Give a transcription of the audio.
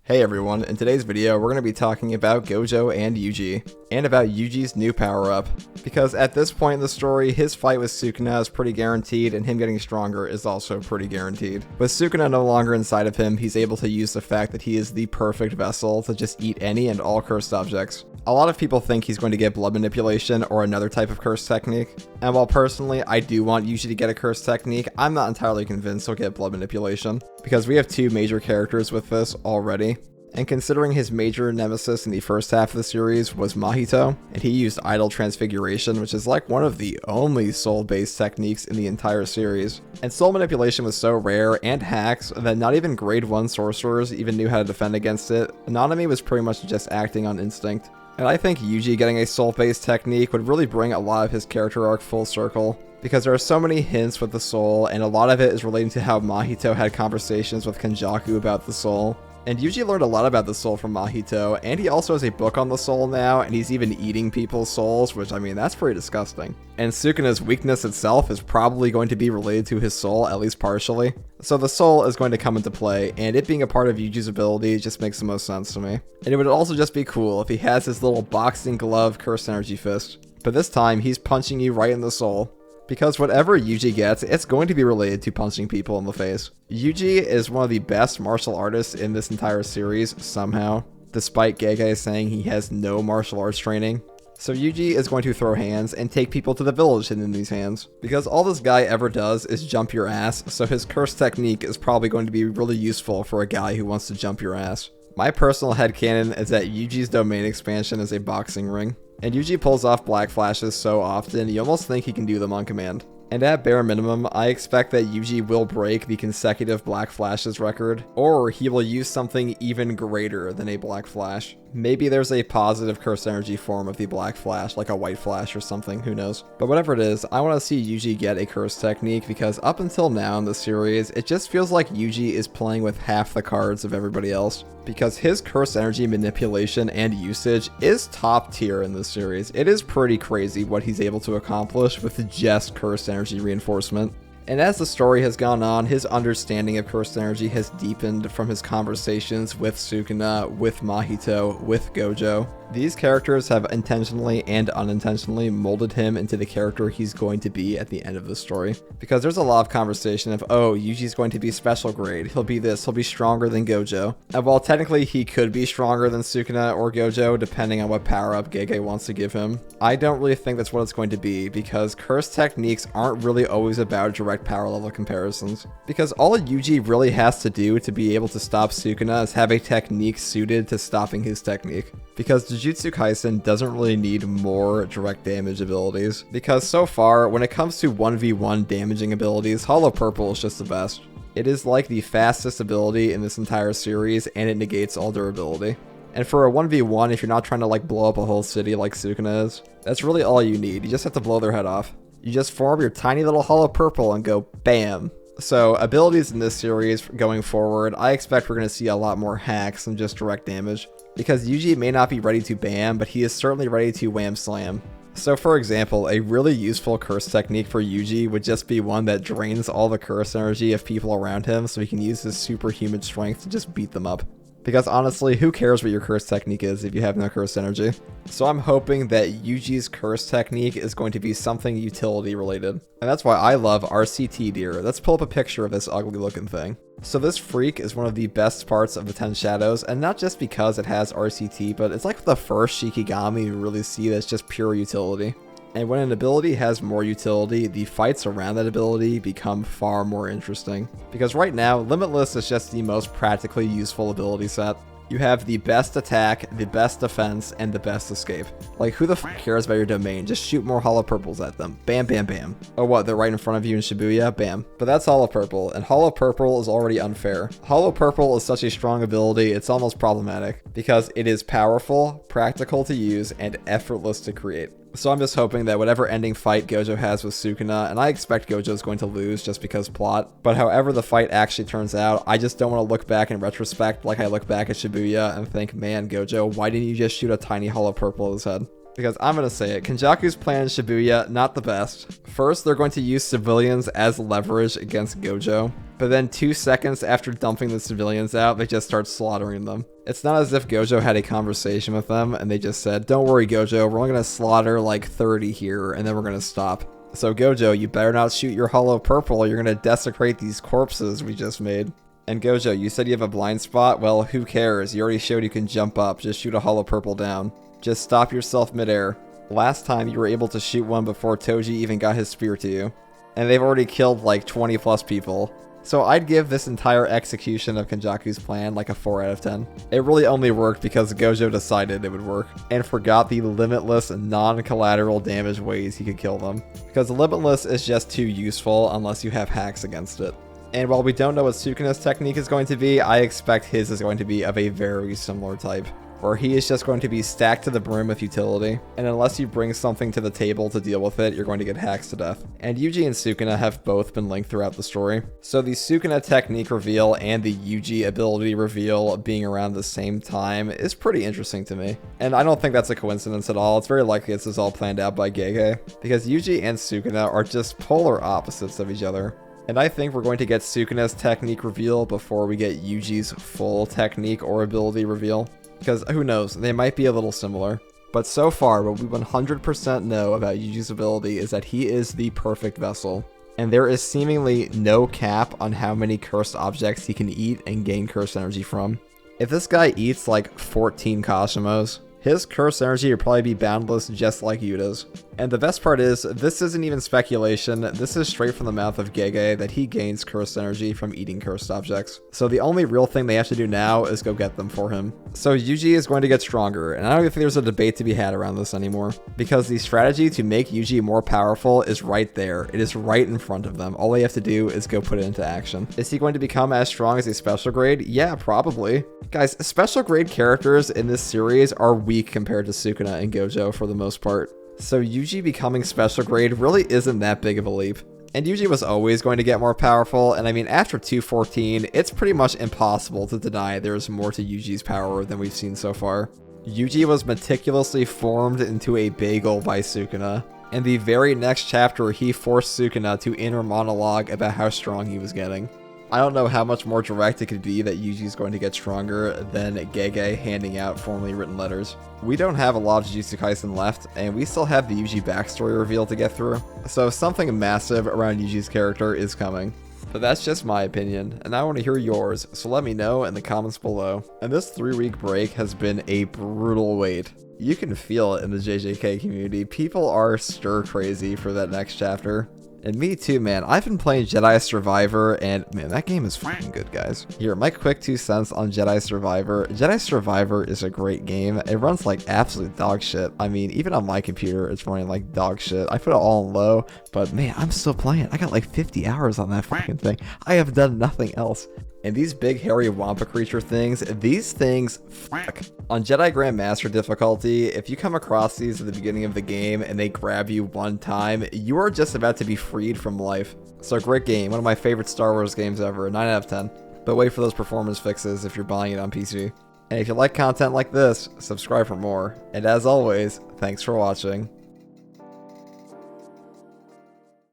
Hey everyone, in today's video we're going to be talking about Gojo and Yuji, and about Yuji's new power-up, because at this point in the story, his fight with Sukuna is pretty guaranteed, and him getting stronger is also pretty guaranteed. With Sukuna no longer inside of him, he's able to use the fact that he is the perfect vessel to just eat any and all cursed objects. A lot of people think he's going to get blood manipulation or another type of curse technique, and while personally I do want Yuji to get a curse technique, I'm not entirely convinced he'll get blood manipulation, because we have two major characters with this already. And considering his major nemesis in the first half of the series was Mahito, and he used idol transfiguration, which is like one of the only soul-based techniques in the entire series. And soul manipulation was so rare and hacks that not even grade 1 sorcerers even knew how to defend against it. Anonymity was pretty much just acting on instinct. And I think Yuji getting a soul-based technique would really bring a lot of his character arc full circle, because there are so many hints with the soul, and a lot of it is relating to how Mahito had conversations with Kenjaku about the soul. And Yuji learned a lot about the soul from Mahito, and he also has a book on the soul now, and he's even eating people's souls, which, I mean, that's pretty disgusting. And Sukuna's weakness itself is probably going to be related to his soul, at least partially. So the soul is going to come into play, and it being a part of Yuji's ability just makes the most sense to me. And it would also just be cool if he has his little boxing glove cursed energy fist. But this time, he's punching you right in the soul. Because whatever Yuji gets, it's going to be related to punching people in the face. Yuji is one of the best martial artists in this entire series, somehow, despite Gege saying he has no martial arts training. So Yuji is going to throw hands and take people to the village hidden in these hands. Because all this guy ever does is jump your ass, so his curse technique is probably going to be really useful for a guy who wants to jump your ass. My personal headcanon is that Yuji's domain expansion is a boxing ring. And Yuji pulls off black flashes so often, you almost think he can do them on command. And at bare minimum, I expect that Yuji will break the consecutive black flashes record, or he will use something even greater than a black flash. Maybe there's a positive curse energy form of the black flash, like a white flash or something, who knows. But whatever it is, I want to see Yuji get a curse technique, because up until now in the series, it just feels like Yuji is playing with half the cards of everybody else. Because his curse energy manipulation and usage is top tier in this series. It is pretty crazy what he's able to accomplish with just curse energy reinforcement. And as the story has gone on, his understanding of cursed energy has deepened from his conversations with Sukuna, with Mahito, with Gojo. These characters have intentionally and unintentionally molded him into the character he's going to be at the end of the story. Because there's a lot of conversation of, oh, Yuji's going to be special grade, he'll be this, he'll be stronger than Gojo. And while technically he could be stronger than Sukuna or Gojo, depending on what power-up Gege wants to give him, I don't really think that's what it's going to be, because cursed techniques aren't really always about direct power level comparisons. Because all Yuji really has to do to be able to stop Sukuna is have a technique suited to stopping his technique. Because Jujutsu Kaisen doesn't really need more direct damage abilities, because so far, when it comes to 1v1 damaging abilities, Hollow Purple is just the best. It is like the fastest ability in this entire series, and it negates all durability. And for a 1v1, if you're not trying to like blow up a whole city like Sukuna is, that's really all you need. You just have to blow their head off. You just form your tiny little Hollow Purple and go BAM! So abilities in this series going forward, I expect we're going to see a lot more hacks than just direct damage. Because Yuji may not be ready to BAM, but he is certainly ready to Wham Slam. So for example, a really useful curse technique for Yuji would just be one that drains all the curse energy of people around him so he can use his superhuman strength to just beat them up. Because honestly, who cares what your curse technique is if you have no curse energy? So I'm hoping that Yuji's curse technique is going to be something utility related. And that's why I love RCT Deer. Let's pull up a picture of this ugly looking thing. So this freak is one of the best parts of the 10 Shadows, and not just because it has RCT, but it's like the first Shikigami you really see that's just pure utility. And when an ability has more utility, the fights around that ability become far more interesting. Because right now, Limitless is just the most practically useful ability set. You have the best attack, the best defense, and the best escape. Like, who the f cares about your domain? Just shoot more Hollow Purples at them. Bam, bam, bam. Oh, what? They're right in front of you in Shibuya? Bam. But that's Hollow Purple, and Hollow Purple is already unfair. Hollow Purple is such a strong ability, it's almost problematic. Because it is powerful, practical to use, and effortless to create. So I'm just hoping that whatever ending fight Gojo has with Sukuna, and I expect Gojo's going to lose just because plot, but however the fight actually turns out, I just don't want to look back in retrospect like I look back at Shibuya and think, man, Gojo, why didn't you just shoot a tiny Hollow Purple at his head? Because I'm gonna say it, Kenjaku's plan in Shibuya, not the best. First, they're going to use civilians as leverage against Gojo, but then 2 seconds after dumping the civilians out, they just start slaughtering them. It's not as if Gojo had a conversation with them and they just said, don't worry Gojo, we're only gonna slaughter like 30 here and then we're gonna stop. So Gojo, you better not shoot your hollow purple, you're gonna desecrate these corpses we just made. And Gojo, you said you have a blind spot? Well, who cares? You already showed you can jump up, just shoot a hollow purple down. Just stop yourself midair. Last time you were able to shoot one before Toji even got his spear to you. And they've already killed like 20 plus people. So I'd give this entire execution of Kenjaku's plan like a 4 out of 10. It really only worked because Gojo decided it would work and forgot the limitless non-collateral damage ways he could kill them. Because limitless is just too useful unless you have hacks against it. And while we don't know what Sukuna's technique is going to be, I expect his is going to be of a very similar type, where he is just going to be stacked to the brim with utility, and unless you bring something to the table to deal with it, you're going to get hacked to death. And Yuji and Sukuna have both been linked throughout the story, so the Sukuna technique reveal and the Yuji ability reveal being around the same time is pretty interesting to me. And I don't think that's a coincidence at all. It's very likely this is all planned out by Gege, because Yuji and Sukuna are just polar opposites of each other. And I think we're going to get Sukuna's technique reveal before we get Yuji's full technique or ability reveal. Because who knows, they might be a little similar. But so far, what we 100% know about Yuji's ability is that he is the perfect vessel. And there is seemingly no cap on how many cursed objects he can eat and gain cursed energy from. If this guy eats like 14 Kashimos, his cursed energy would probably be boundless just like Yuta's. And the best part is, this isn't even speculation, this is straight from the mouth of Gege that he gains cursed energy from eating cursed objects. So the only real thing they have to do now is go get them for him. So Yuji is going to get stronger, and I don't even think there's a debate to be had around this anymore. Because the strategy to make Yuji more powerful is right there. It is right in front of them. All they have to do is go put it into action. Is he going to become as strong as a special grade? Yeah, probably. Guys, special grade characters in this series are weak compared to Sukuna and Gojo for the most part. So Yuji becoming special grade really isn't that big of a leap. And Yuji was always going to get more powerful, and I mean after 214, it's pretty much impossible to deny there's more to Yuji's power than we've seen so far. Yuji was meticulously formed into a bagel by Sukuna. In the very next chapter, he forced Sukuna to inner monologue about how strong he was getting. I don't know how much more direct it could be that Yuji's going to get stronger than Gege handing out formally written letters. We don't have a lot of Jujutsu Kaisen left, and we still have the Yuji backstory reveal to get through, so something massive around Yuji's character is coming. But that's just my opinion, and I want to hear yours, so let me know in the comments below. And this 3-week break has been a brutal wait. You can feel it in the JJK community. People are stir crazy for that next chapter. And me too, man. I've been playing Jedi Survivor, and man, that game is fucking good, guys. Here, my quick 2 cents on Jedi Survivor. Jedi Survivor is a great game. It runs like absolute dog shit. I mean, even on my computer, it's running like dog shit. I put it all on low, but man, I'm still playing. I got like 50 hours on that fucking thing. I have done nothing else. And these big hairy Wampa creature things, these things fuck. On Jedi Grandmaster difficulty, if you come across these at the beginning of the game and they grab you one time, you are just about to be freed from life. So great game, one of my favorite Star Wars games ever, 9 out of 10. But wait for those performance fixes if you're buying it on PC. And if you like content like this, subscribe for more. And as always, thanks for watching.